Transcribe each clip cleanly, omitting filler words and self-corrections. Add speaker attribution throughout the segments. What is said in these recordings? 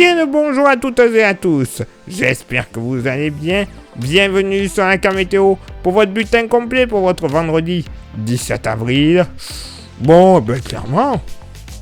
Speaker 1: Bien le bonjour à toutes et à tous. J'espère que vous allez bien. Bienvenue sur la carte météo pour votre bulletin complet pour votre vendredi 17 avril. Bon, clairement,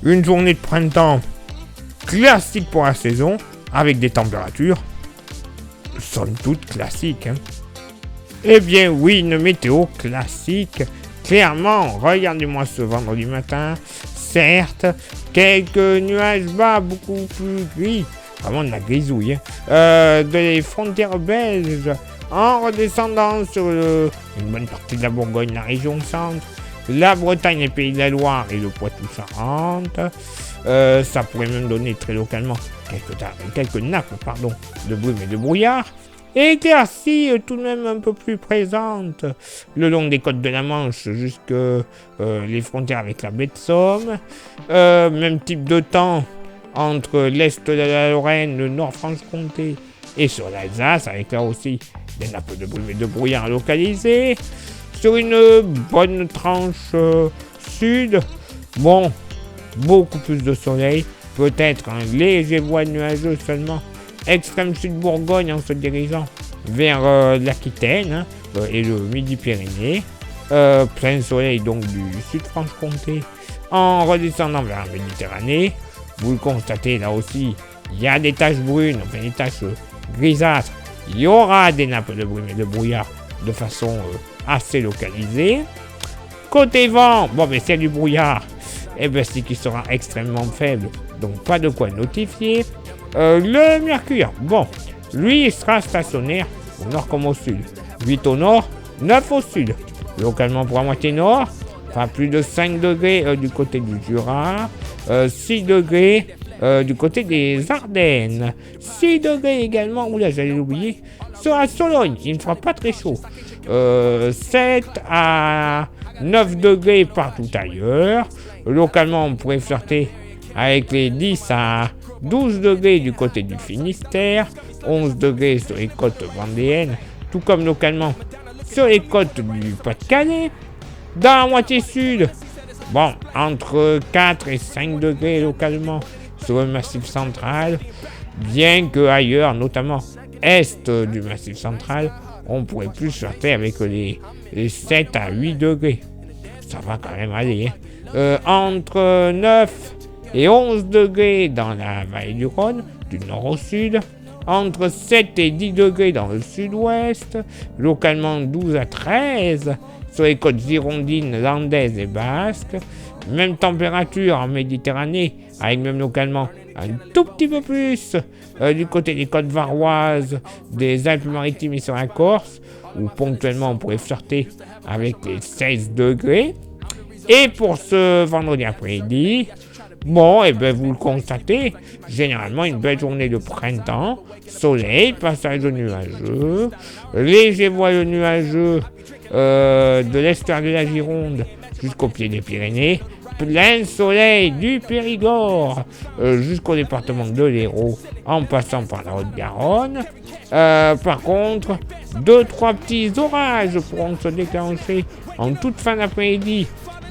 Speaker 1: une journée de printemps classique pour la saison avec des températures somme toute classiques. Eh bien oui, une météo classique. Clairement, regardez-moi ce vendredi matin. Certes, quelques nuages bas, beaucoup plus gris, vraiment de la grisouille, des frontières belges, en redescendant sur une bonne partie de la Bourgogne, la région centre, la Bretagne, les Pays de la Loire et le Poitou-Charentes. Ça pourrait même donner très localement quelques nappes de brume et de brouillard. Éclaircies tout de même un peu plus présentes le long des côtes de la Manche jusque les frontières avec la baie de Somme. Même type de temps entre l'est de la Lorraine, le nord Franche-Comté et sur l'Alsace, avec là aussi des nappes de brume et de brouillard localisées. Sur une bonne tranche sud, beaucoup plus de soleil, peut-être un léger voile nuageux seulement. Extrême sud Bourgogne en se dirigeant vers l'Aquitaine et le Midi-Pyrénées. Plein soleil donc du sud Franche-Comté en redescendant vers la Méditerranée. Vous le constatez là aussi, il y a des taches brunes, enfin des taches grisâtres. Il y aura des nappes de brume et de brouillard de façon assez localisée. Côté vent, c'est du brouillard, c'est qu'il sera extrêmement faible, donc pas de quoi notifier. Le Mercure, lui il sera stationnaire au nord comme au sud. 8 au nord, 9 au sud. Localement pour la moitié nord, plus de 5 degrés du côté du Jura, 6 degrés du côté des Ardennes, 6 degrés également, j'allais l'oublier, sur la Sologne, il ne fera pas très chaud. 7 à 9 degrés partout ailleurs. Localement, on pourrait flirter avec les 10 à 12 degrés du côté du Finistère, 11 degrés sur les côtes vendéennes, tout comme localement sur les côtes du Pas-de-Calais. Dans la moitié sud, entre 4 et 5 degrés localement sur le Massif central, bien que ailleurs, notamment est du Massif central, on pourrait plus flirter avec les 7 à 8 degrés. Ça va quand même aller. Entre 9 et 11 degrés dans la vallée du Rhône, du nord au sud, entre 7 et 10 degrés dans le sud-ouest, localement 12 à 13 sur les côtes girondines, landaises et basques, même température en Méditerranée, avec même localement un tout petit peu plus du côté des côtes varoises, des Alpes-Maritimes et sur la Corse, où ponctuellement on pourrait flirter avec les 16 degrés. Et pour ce vendredi après-midi, vous le constatez, généralement une belle journée de printemps, soleil, passage nuageux, léger voile nuageux de l'estuaire de la Gironde jusqu'au pied des Pyrénées, plein soleil du Périgord jusqu'au département de l'Hérault en passant par la Haute-Garonne. Par contre, 2-3 petits orages pourront se déclencher en toute fin d'après-midi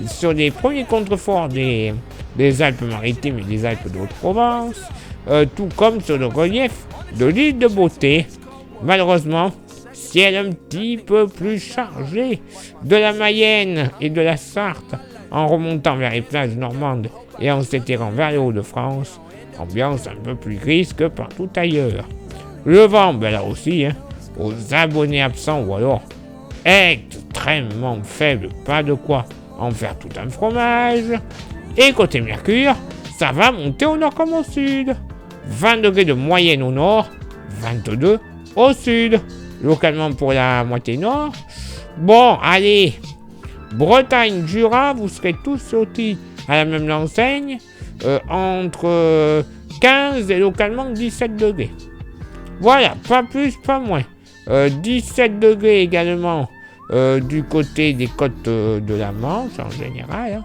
Speaker 1: sur les premiers contreforts des Alpes-Maritimes et des Alpes de Haute-Provence, tout comme sur le relief de l'île de Beauté. Malheureusement, ciel un petit peu plus chargé de la Mayenne et de la Sarthe en remontant vers les plages normandes et en s'étirant vers les Hauts-de-France. Ambiance un peu plus grise que partout ailleurs. Le vent, là aussi, aux abonnés absents ou alors extrêmement faible, pas de quoi en faire tout un fromage. Et côté Mercure, ça va monter au nord comme au sud. 20 degrés de moyenne au nord, 22 au sud. Localement pour la moitié nord. Allez, Bretagne, Jura, vous serez tous sautés à la même enseigne, entre 15 et localement 17 degrés. Voilà, pas plus, pas moins. 17 degrés également du côté des côtes de la Manche en général.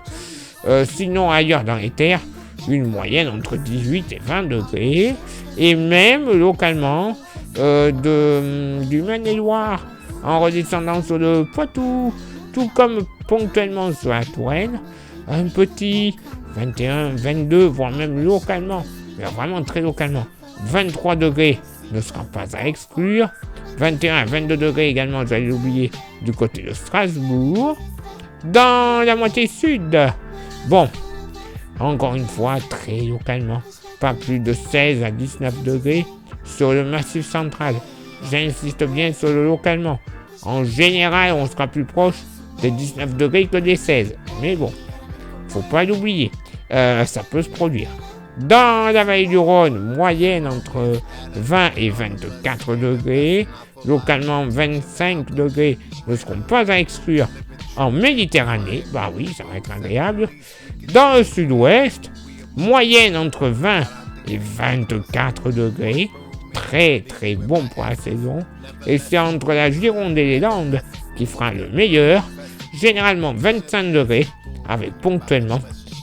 Speaker 1: Sinon ailleurs dans les terres, une moyenne entre 18 et 20 degrés. Et même localement du Maine-et-Loire en redescendant sur le Poitou, tout comme ponctuellement sur la Touraine, un petit 21, 22, voire même localement, mais vraiment très localement, 23 degrés ne sera pas à exclure. 21 à 22 degrés également, j'allais l'oublier, du côté de Strasbourg. Dans la moitié sud, bon, encore une fois, très localement, pas plus de 16 à 19 degrés sur le massif central. J'insiste bien sur le localement. En général, on sera plus proche des 19 degrés que des 16. Mais bon, faut pas l'oublier, ça peut se produire. Dans la vallée du Rhône, moyenne entre 20 et 24 degrés. Localement, 25 degrés ne seront pas à exclure. En Méditerranée, bah oui, ça va être agréable. Dans le sud-ouest, moyenne entre 20 et 24 degrés. Très très bon pour la saison. Et c'est entre la Gironde et les Landes qui fera le meilleur. Généralement 25 degrés, avec ponctuellement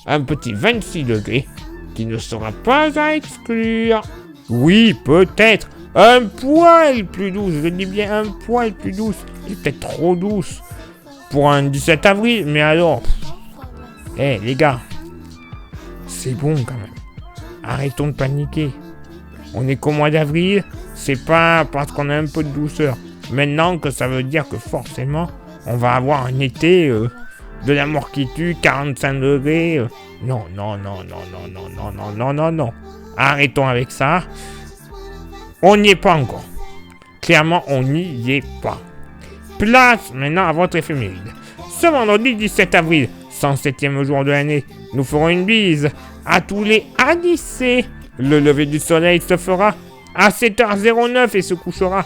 Speaker 1: un petit 26 degrés qui ne sera pas à exclure. Oui, peut-être un poil plus douce, je dis bien un poil plus douce, et peut-être trop douce pour un 17 avril, mais alors, les gars, c'est bon quand même. Arrêtons de paniquer. On est qu'au mois d'avril, c'est pas parce qu'on a un peu de douceur. Maintenant que ça veut dire que forcément, on va avoir un été de la mort qui tue, 45 degrés. Non. Arrêtons avec ça. On n'y est pas encore. Clairement, on n'y est pas. Place maintenant à votre éphéméride. Ce vendredi 17 avril, 107e jour de l'année, nous ferons une bise à tous les Anicés. Le lever du soleil se fera à 7h09 et se couchera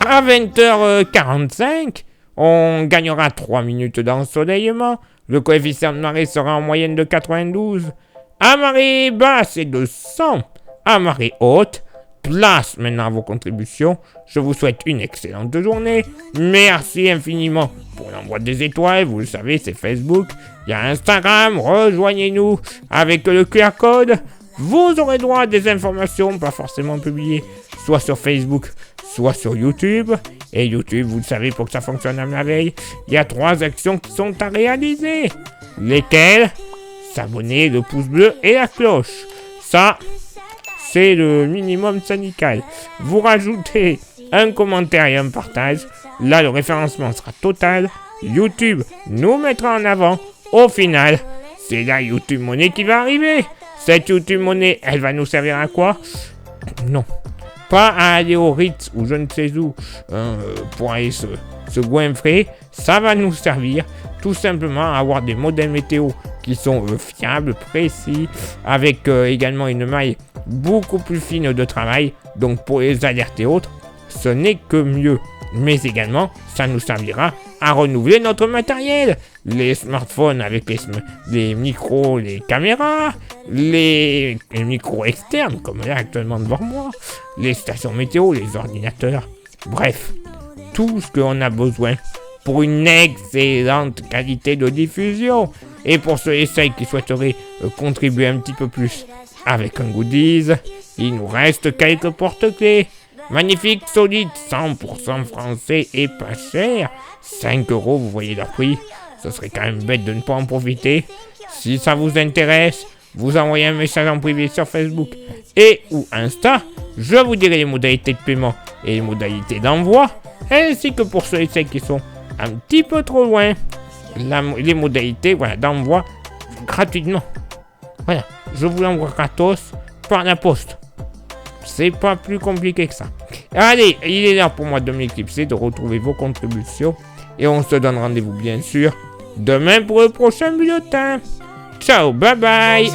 Speaker 1: à 20h45. On gagnera 3 minutes d'ensoleillement. Le coefficient de marée sera en moyenne de 92. À marée basse et de 100. À marée haute, place maintenant à vos contributions. Je vous souhaite une excellente journée. Merci infiniment pour l'envoi des étoiles. Vous le savez, c'est Facebook. Il y a Instagram. Rejoignez-nous avec le QR code. Vous aurez droit à des informations pas forcément publiées, soit sur Facebook, soit sur YouTube. Et YouTube, vous le savez, pour que ça fonctionne à merveille, il y a 3 actions qui sont à réaliser. Lesquelles? S'abonner, le pouce bleu et la cloche. Ça, c'est le minimum syndical. Vous rajoutez un commentaire et un partage. Là, le référencement sera total. YouTube nous mettra en avant. Au final, c'est la YouTube Money qui va arriver. Cette YouTube Money, elle va nous servir à quoi? Non. Pas à aller au Ritz ou je ne sais où pour aller se goinfrer. Ça va nous servir tout simplement à avoir des modèles météo qui sont fiables, précis, avec également une maille beaucoup plus fine de travail. Donc pour les alertes et autres, ce n'est que mieux. Mais également, ça nous servira à renouveler notre matériel. Les smartphones avec les micros, les caméras, les micros externes, comme là actuellement devant moi, les stations météo, les ordinateurs. Bref, tout ce qu'on a besoin pour une excellente qualité de diffusion. Et pour ceux et celles qui souhaiteraient contribuer un petit peu plus avec un goodies, il nous reste quelques porte-clés. Magnifique, solide, 100% français et pas cher. 5 €, vous voyez leur prix. Ce serait quand même bête de ne pas en profiter. Si ça vous intéresse, vous envoyez un message en privé sur Facebook et ou Insta. Je vous dirai les modalités de paiement et les modalités d'envoi. Ainsi que pour ceux et celles qui sont un petit peu trop loin, les modalités d'envoi gratuitement. Voilà, je vous l'envoie gratos par la poste. C'est pas plus compliqué que ça. Allez, il est là pour moi de m'éclipser, de retrouver vos contributions. Et on se donne rendez-vous bien sûr demain pour le prochain bulletin. Ciao, bye bye.